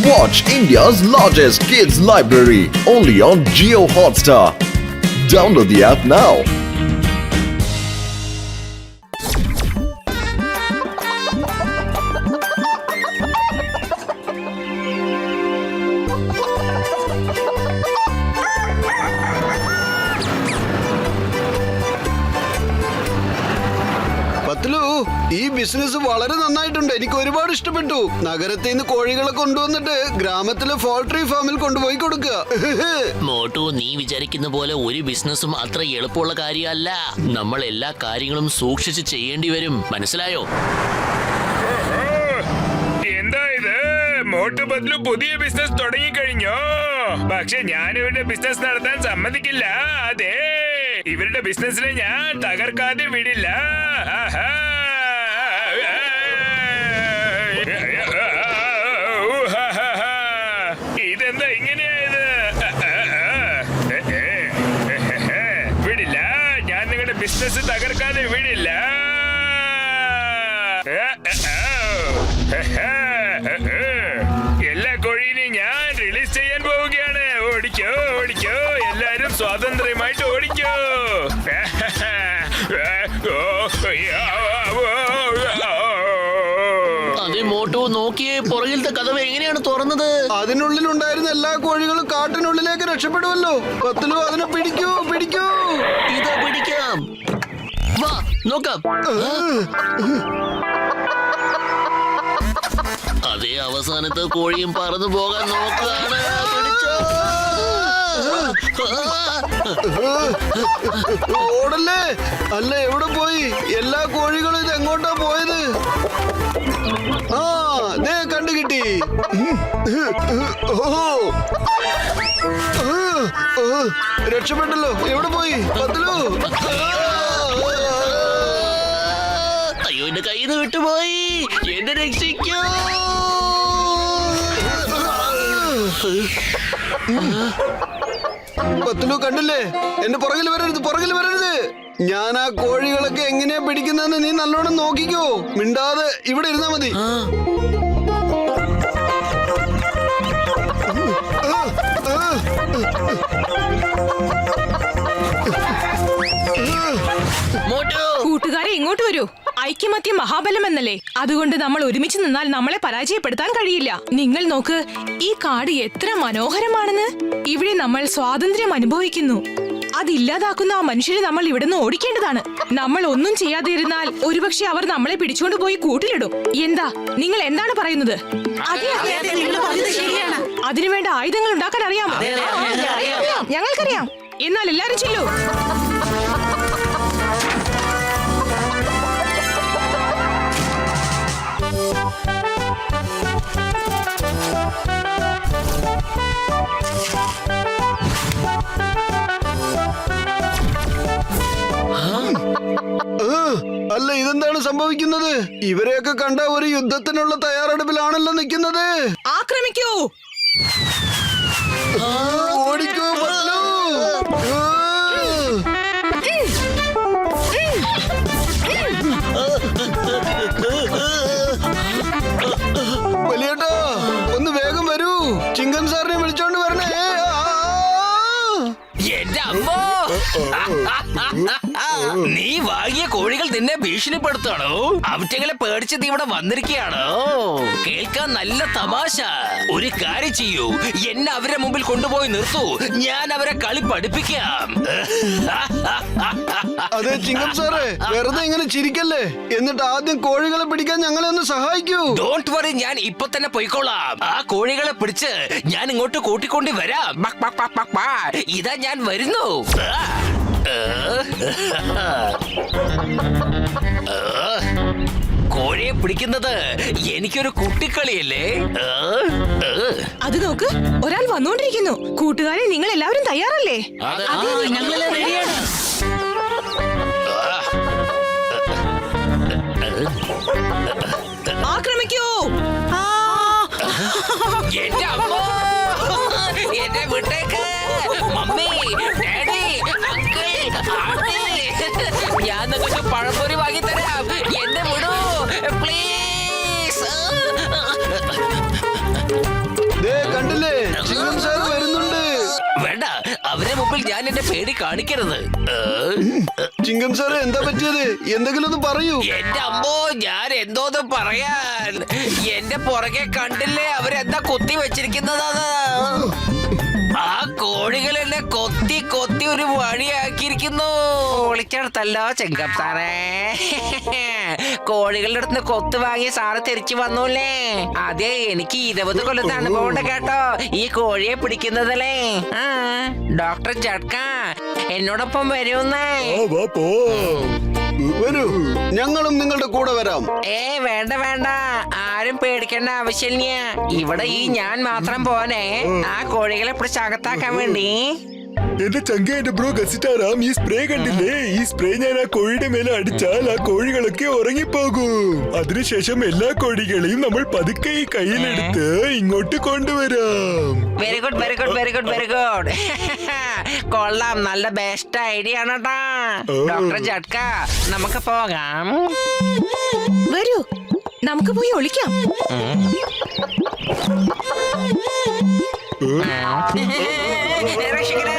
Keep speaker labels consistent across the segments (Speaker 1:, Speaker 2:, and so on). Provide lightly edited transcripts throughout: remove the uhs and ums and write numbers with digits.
Speaker 1: Watch India's largest kids library only on Jio Hotstar. Download the app now.
Speaker 2: ഈ business വളരെ നന്നായിട്ടുണ്ട്. എനിക്ക് ഒരുപാട് ഇഷ്ടപ്പെട്ടു. നഗരത്തിൽ നിന്ന് കോഴികളെ കൊണ്ടുവന്നിട്ട് ഗ്രാമത്തിലെ പോൾട്രി ഫാമിൽ കൊണ്ടുപോയി കൊടുക്കുക.
Speaker 3: മോട്ടു, നീ വിചാരിക്കുന്ന പോലെ ഒരു ബിസിനസ്സും അത്ര എളുപ്പമുള്ള കാര്യമല്ല. നമ്മൾ എല്ലാ കാര്യങ്ങളും സൂക്ഷിച്ച് ചെയ്യേണ്ടി വരും, മനസ്സിലായോ?
Speaker 4: എന്താ ഇത്? മോട്ടു പത്ലു പുതിയ ബിസിനസ് തുടങ്ങിക്കഴിഞ്ഞോ? പക്ഷെ ഞാൻ ഇവരുടെ ബിസിനസ് നടത്താൻ സമ്മതിക്കില്ല. അതെ, ഇവരുടെ ബിസിനസ്സിനെ ഞാൻ തകർക്കാതെ വിടില്ല. ഇതെന്താ ഇങ്ങനെയായത്? വിടില്ല, ഞാൻ നിങ്ങളുടെ ബിസിനസ് തകർക്കാതെ വിടില്ല. എല്ലാ കോഴീനെയും ഞാൻ റിലീസ് ചെയ്യാൻ പോവുകയാണ്. ഓടിക്കോ ഓടിക്കോ, എല്ലാരും സ്വാതന്ത്ര്യമായിട്ട് ഓടിക്കോ.
Speaker 3: അതെ മോട്ടു, നോക്കിയേ, പുറകിലത്തെ കഥവ് എങ്ങനെയാണ് തുറന്നത്?
Speaker 2: അതിനുള്ളിലുണ്ടായിരുന്ന എല്ലാ കോഴികളും കാട്ടിനുള്ളിലേക്ക് രക്ഷപ്പെടുമല്ലോ. പത്ലു, അതിനെ പിടിക്കൂ പിടിക്കൂ.
Speaker 3: ഇതാ പിടിക്കാം, വാ നോക്കാം. അതേ, അവസാനത്തെ കോഴിയും പറന്നു പോകാൻ നോക്കാണ്.
Speaker 2: ഓടല്ലേ? അല്ല, എവിടെ പോയി? എല്ലാ കോഴികളും ഇത് എങ്ങോട്ടാ പോയത്? ആ, ദേ കണ്ടു കിട്ടി. രക്ഷപ്പെട്ടല്ലോ. എവിടെ പോയി പത്ലു?
Speaker 3: അയ്യോ, എന്റെ കയ്യിൽ നിന്ന് വിട്ടുപോയി. എന്നെ രക്ഷിക്കൂ.
Speaker 2: പത്ലു, കണ്ടില്ലേ? എന്റെ പുറകിൽ വരരുത്, പുറകിൽ വരരുത്. ഞാൻ ആ കോഴികളൊക്കെ എങ്ങനെയാ പിടിക്കുന്നതെന്ന് നീ നല്ലോണം നോക്കിക്കോ. മിണ്ടാതെ ഇവിടെ ഇരുന്നാ മതി.
Speaker 5: കൂട്ടുകാരെ, ഇങ്ങോട്ട് വരൂ. ഐക്യമത്യം മഹാബലം എന്നല്ലേ? അതുകൊണ്ട് നമ്മൾ ഒരുമിച്ച് നിന്നാൽ നമ്മളെ പരാജയപ്പെടുത്താൻ കഴിയില്ല. നിങ്ങൾ നോക്ക്, ഈ കാട് എത്ര മനോഹരമാണെന്ന്. ഇവിടെ നമ്മൾ സ്വാതന്ത്ര്യം അനുഭവിക്കുന്നു. അതില്ലാതാക്കുന്ന ആ മനുഷ്യരെ നമ്മൾ ഇവിടുന്ന് ഓടിക്കേണ്ടതാണ്. നമ്മൾ ഒന്നും ചെയ്യാതെ ഇരുന്നാൽ ഒരുപക്ഷെ അവർ നമ്മളെ പിടിച്ചുകൊണ്ട് പോയി കൂട്ടിലിടും. എന്താ, നിങ്ങൾ എന്താണ് പറയുന്നത്? അതിനുവേണ്ട ആയുധങ്ങൾ ഉണ്ടാക്കാൻ അറിയാമോ? ഞങ്ങൾക്കറിയാം. എന്നാൽ എല്ലാരും ചെല്ലൂ.
Speaker 2: അല്ല, ഇതെന്താണ് സംഭവിക്കുന്നത്? ഇവരെയൊക്കെ കണ്ട ഒരു യുദ്ധത്തിനുള്ള തയ്യാറെടുപ്പിലാണല്ലോ നിൽക്കുന്നത്.
Speaker 5: ആക്രമിക്കൂ.
Speaker 2: ഓടിക്കോ പത്ലു. വലിയേട്ടാ, ഒന്ന് വേഗം വരൂ. ചിങ്കൻ സാറിനെ വിളിച്ചോണ്ട് വരണേ.
Speaker 6: എന്റെ അമ്മോ, നീ വാങ്ങിയ കോഴികൾ നിന്നെ ഭീഷണിപ്പെടുത്താണോ? അവറ്റകളെ പേടിച്ച് നീ ഇവിടെ വന്നിരിക്കുകയാണോ? കേൾക്കാൻ നല്ല തമാശ. ഒരു കാര്യം ചെയ്യൂ, എന്നെ അവരുടെ മുമ്പിൽ കൊണ്ടുപോയി നിർത്തൂ. ഞാൻ അവരെ കളി പഠിപ്പിക്കാം.
Speaker 2: അതെ ചിങ്കം സാറേ, വെറുതെ ഇങ്ങനെ ചിരിക്കല്ലേ. എന്നിട്ട് ആദ്യം കോഴികളെ പിടിക്കാൻ ഞങ്ങളെ ഒന്ന് സഹായിക്കൂ.
Speaker 6: ഡോണ്ട് വറി, ഞാൻ ഇപ്പൊ തന്നെ പോയിക്കോളാം. ആ കോഴികളെ പിടിച്ച് ഞാൻ ഇങ്ങോട്ട് കൂട്ടിക്കൊണ്ട് വരാം. ഇതാ ഞാൻ വരുന്നു. കോഴിയെ പിടിക്കുന്നത് എനിക്കൊരു കുട്ടിക്കളിയല്ലേ?
Speaker 5: അത് നോക്ക്, ഒരാൾ വന്നുകൊണ്ടിരിക്കുന്നു. കൂട്ടുകാരെ, നിങ്ങൾ എല്ലാവരും തയ്യാറല്ലേ? ആക്രമിക്കൂ.
Speaker 6: എന്റെ അമ്മോ, എന്നെ വിട്ടേക്ക്. മമ്മി, ഡാഡി, അങ്കിൾ, ആന്റി, ഞാൻ നിങ്ങൾക്ക് പഴംപൊരി വാങ്ങി തരാം. എന്നെ വിടൂ പ്ലീസ്. മുമ്പിൽ ഞാൻ എന്റെ പേടി കാണിക്കരുത്.
Speaker 2: ചിങ്കം സാറേ, എന്താ പറ്റിയത്? എന്തെങ്കിലും ഒന്ന് പറയൂ.
Speaker 6: എന്റെ അമ്മോ, ഞാൻ എന്തോന്ന് പറയാൻ. എന്റെ പുറകെ കണ്ടില്ലേ അവരെന്താ കുത്തി വെച്ചിരിക്കുന്നത്? ആ കോഴികൾ എന്നെ കൊത്തി കൊത്തി ഒരു വഴിയാക്കിയിരിക്കുന്നു. ഒളിച്ചെടുത്തല്ലോ ചെങ്കം സാറേ. കോഴികളുടെ അടുത്ത് കൊത്തു വാങ്ങി സാറ് തിരിച്ചു വന്നൂല്ലേ? അതെ, എനിക്ക് 20 കൊല്ലത്തെ അനുഭവം ഉണ്ട് കേട്ടോ ഈ കോഴിയെ പിടിക്കുന്നതല്ലേ. ഡോക്ടർ ജഡ്ക എന്നോടൊപ്പം വരുന്നേ.
Speaker 2: വരൂ, ഞങ്ങളും നിങ്ങളുടെ കൂടെ വരാം.
Speaker 6: വേണ്ട വേണ്ട, ആരും പേടിക്കേണ്ട ആവശ്യമില്ല. ഇവിടെ ഈ ഞാൻ മാത്രം പോനെ ആ കോഴികളെ പിടിച്ച് അകത്താക്കാൻ വേണ്ടി.
Speaker 7: എന്റെ ചങ്ക, എന്റെ ബ്രോ ഗസിറ്റാറാം, ഈ സ്പ്രേ കണ്ടില്ലേ? ഈ സ്പ്രേ ഞാൻ ആ കോഴിയുടെ മേലെ അടിച്ചാൽ ആ കോഴികളൊക്കെ ഉറങ്ങിപ്പോകും. അതിനുശേഷം എല്ലാ കോഴികളെയും നമ്മൾ പതുക്കെ ഈ കയ്യിലെടുത്ത് ഇങ്ങോട്ട് കൊണ്ടുവരാം.
Speaker 6: Very good very good very good very good. കൊള്ളാം, നല്ല ബെസ്റ്റ് ഐഡിയ ആണ് കേട്ടാ. ഡോക്ടർ ജഡ്ക, നമുക്ക് പോകാം.
Speaker 5: വരൂ, നമുക്ക് പോയി ഒളിക്കാം.
Speaker 6: രക്ഷിക്കണേ.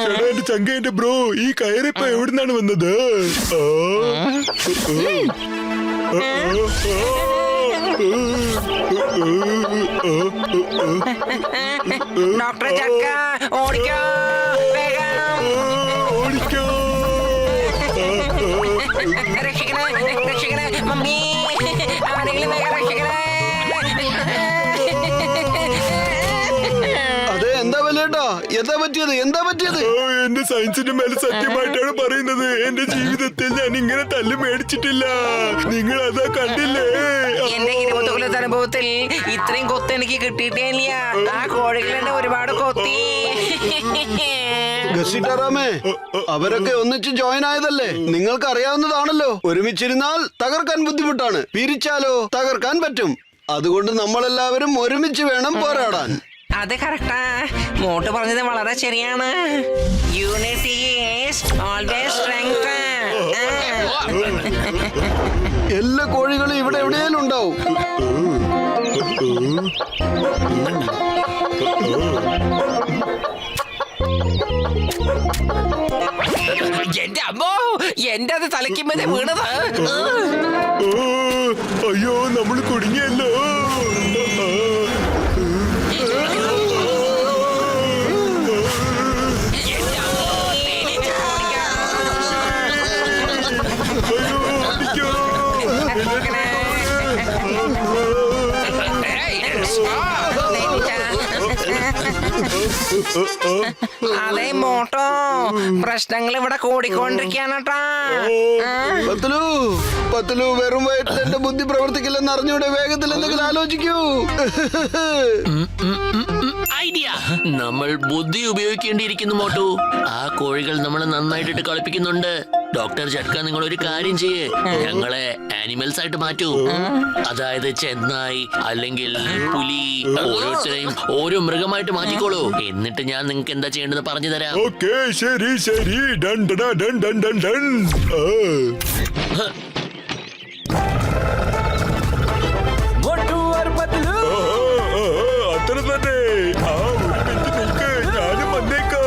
Speaker 7: ചേട്ടാ, എന്റെ ചങ്ക, എന്റെ ബ്രോ, ഈ കയറിപ്പോ എവിടുന്നാണ് വന്നത്?
Speaker 6: ഡോക്ടർ ജഡ്ക, ഓടിക്കോ വേഗം.
Speaker 7: ഓടിക്കോ.
Speaker 6: രക്ഷിക്കണേ രക്ഷിക്കണേ മമ്മി, ആരെങ്കിലും വേഗം രക്ഷിക്കണേ.
Speaker 2: അതെ, എന്താ വല്ലേട്ടാ? എന്താ പറ്റിയത്? എന്താ പറ്റിയത്?
Speaker 7: എന്റെ സയൻസിന്റെ മേലെ സത്യമായിട്ടാണ് പറയുന്നത്. എന്റെ ജീവിതത്തിൽ ഞാൻ ഇങ്ങനെ തല്ല് മേടിച്ചിട്ടില്ല. നിങ്ങൾ അതാ കണ്ടില്ലേ?
Speaker 6: എന്റെ 20 കൊല്ലത്തെ അനുഭവത്തിൽ ഇത്രയും കൊത്ത് എനിക്ക് കിട്ടിയിട്ടേ ഇല്ല. ആ കോഴികൾ എന്നെ ഒരുപാട് കൊത്തി.
Speaker 2: ഗസിറ്റാറാമേ, അവരൊക്കെ ഒന്നിച്ച് ജോയിൻ ആയതല്ലേ? നിങ്ങൾക്ക് അറിയാവുന്നതാണല്ലോ, ഒരുമിച്ചിരുന്നാൽ തകർക്കാൻ ബുദ്ധിമുട്ടാണ്, പിരിച്ചാലോ തകർക്കാൻ പറ്റും. അതുകൊണ്ട് നമ്മളെല്ലാവരും ഒരുമിച്ച് വേണം പോരാടാൻ.
Speaker 6: അത് കറക്റ്റാ, മോട്ട് പറഞ്ഞത് വളരെ ശരിയാണ്. Unity is always strength.
Speaker 2: എല്ലാ കോഴികളും ഇവിടെ എവിടെയെങ്കിലും ഉണ്ടാവും.
Speaker 6: എന്റെ അമ്മോ, എന്റെ അത് തലയ്ക്കുമ്പോ വീണത്.
Speaker 7: അയ്യോ, നമ്മൾ കുടുങ്ങിയല്ലോ.
Speaker 6: അതെ മോട്ടോ, പ്രശ്നങ്ങൾ ഇവിടെ കൂടിക്കൊണ്ടിരിക്കാണ് കേട്ടാ.
Speaker 2: പത്തലു, വെറും വയറ്റിൽ എന്റെ ബുദ്ധി പ്രവർത്തിക്കില്ലെന്ന് അറിഞ്ഞൂടെ? വേഗത്തിൽ എന്തെങ്കിലും ആലോചിക്കൂ.
Speaker 3: ഐഡിയ, നമ്മൾ ബുദ്ധി ഉപയോഗിക്കേണ്ടിയിരിക്കുന്നു മോട്ടു. ആ കോഴികൾ നമ്മളെ നന്നായിട്ട് കളിപ്പിക്കുന്നുണ്ട്. ഡോക്ടർ ജഡ്ക, നിങ്ങൾ ഒരു കാര്യം ചെയ്യേ, ഞങ്ങളെ ആനിമൽസ് ആയിട്ട് മാറ്റൂ. അതായത് ചെന്നായി അല്ലെങ്കിൽ പുലി, ഓരോരുത്തരെയും ഓരോ മൃഗമായിട്ട് മാറ്റിക്കോളൂ. എന്നിട്ട് ഞാൻ നിങ്ങൾക്ക് എന്താ ചെയ്യേണ്ടത് പറഞ്ഞു തരാം.
Speaker 7: ഓക്കേ, ശരി ശരി. Done done done done done done. അത്ര തന്നെ. ഒരു മിനിറ്റ് നിൽക്ക്, ഞാനും വന്നേക്കാം.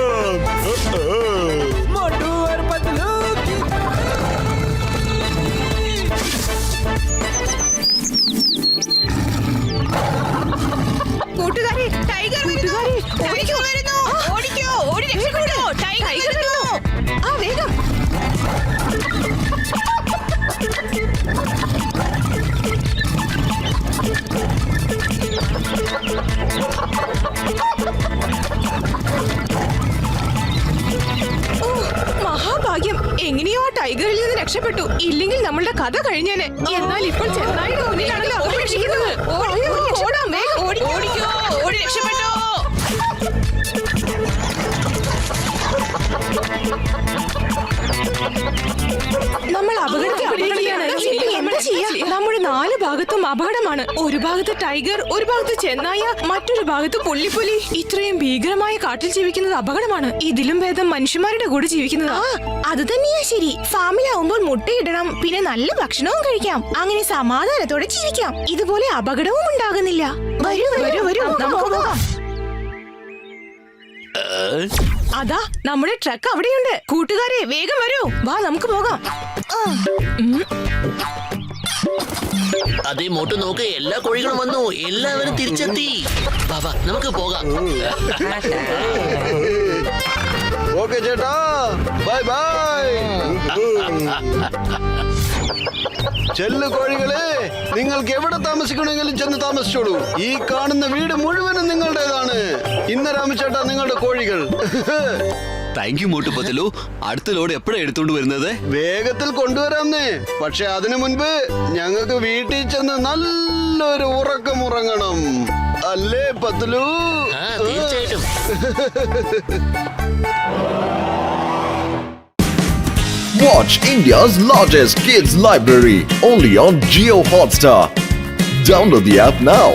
Speaker 5: കൂട്ടുകാരെ, ടൈഗർ വരുന്നു. ഓടിക്കോ, ഓടി രക്ഷപ്പെടൂ. ടൈഗർ വരുന്നു. ആ, വേഗം. ഓ, മഹാഭാഗ്യം. എങ്ങനെയോ ആ ടൈഗറിൽ നിന്ന് രക്ഷപ്പെട്ടു. ഇല്ലെങ്കിൽ നമ്മളുടെ കഥ കഴിഞ്ഞേനെ. എന്നാൽ ഇപ്പോൾ ചെന്നായിയുടെ മുന്നിലാണല്ലോ ഉപേക്ഷിക്കുന്നത്. ഓടാം, വേഗം ഓടിക്കോ, ഓടി രക്ഷപ്പെട്ടോ. നമ്മൾ അപകടത്തിലാണ്. നമ്മുടെ 4 ഭാഗത്തും അപകടമാണ്. ഒരു ഭാഗത്ത് ടൈഗർ, ഒരു ഭാഗത്ത് ചെന്നായ, മറ്റൊരു ഭാഗത്ത് പുള്ളിപ്പുലി. ഇത്രയും ഭീകരമായ കാട്ടിൽ ജീവിക്കുന്നത് അപകടമാണ്. ഇതിലും ഭേദം മനുഷ്യന്മാരുടെ കൂടെ ജീവിക്കുന്നതാ. അത് തന്നെയാ ശരി. ഫാമിലാവുമ്പോൾ മുട്ടയിടണം, പിന്നെ നല്ല ഭക്ഷണവും കഴിക്കാം. അങ്ങനെ സമാധാനത്തോടെ ജീവിക്കാം. ഇതുപോലെ അപകടവും ഉണ്ടാകുന്നില്ല. വരൂ വരൂ വരൂ, നമുക്ക് പോകാം. അതാ നമ്മുടെ ട്രക്ക് അവിടെയുണ്ട്. കൂട്ടുകാരെ വേഗം വരൂ, വാ നമുക്ക് പോകാം.
Speaker 3: അതേ മോട്ടു നോക്ക്, എല്ലാ കോഴികളും വന്നു, എല്ലാവരും തിരിച്ചെത്തി. വാ വാ നമുക്ക് പോകാം.
Speaker 2: ഓക്കെ ചേട്ടാ, ബൈ ബൈ. ചെല്ലു കോഴികളെ, നിങ്ങൾക്ക് എവിടെ താമസിക്കണമെങ്കിലും ചെന്ന് താമസിച്ചോളൂ. ഈ കാണുന്ന വീട് മുഴുവനും നിങ്ങളുടേതാണ്. ഇന്ന് രാമചേട്ടാ നിങ്ങളുടെ കോഴികൾ.
Speaker 8: Thank you Motu Patlu. അടുത്ത ലോഡ് എപ്പോഴാണ് എടുത്തോണ്ട് വരുന്നത്?
Speaker 2: വേഗത്തിൽ കൊണ്ടുവരാന്നേ. പക്ഷെ അതിനു മുൻപ് ഞങ്ങൾക്ക് വീട്ടിൽ ചെന്ന് നല്ലൊരു ഉറക്കം ഉറങ്ങണം, അല്ലേ പത്തലു?
Speaker 3: ആ തീർച്ചയായിട്ടും.
Speaker 1: Watch India's largest kids library only on Geo Hotstar. Download the app now.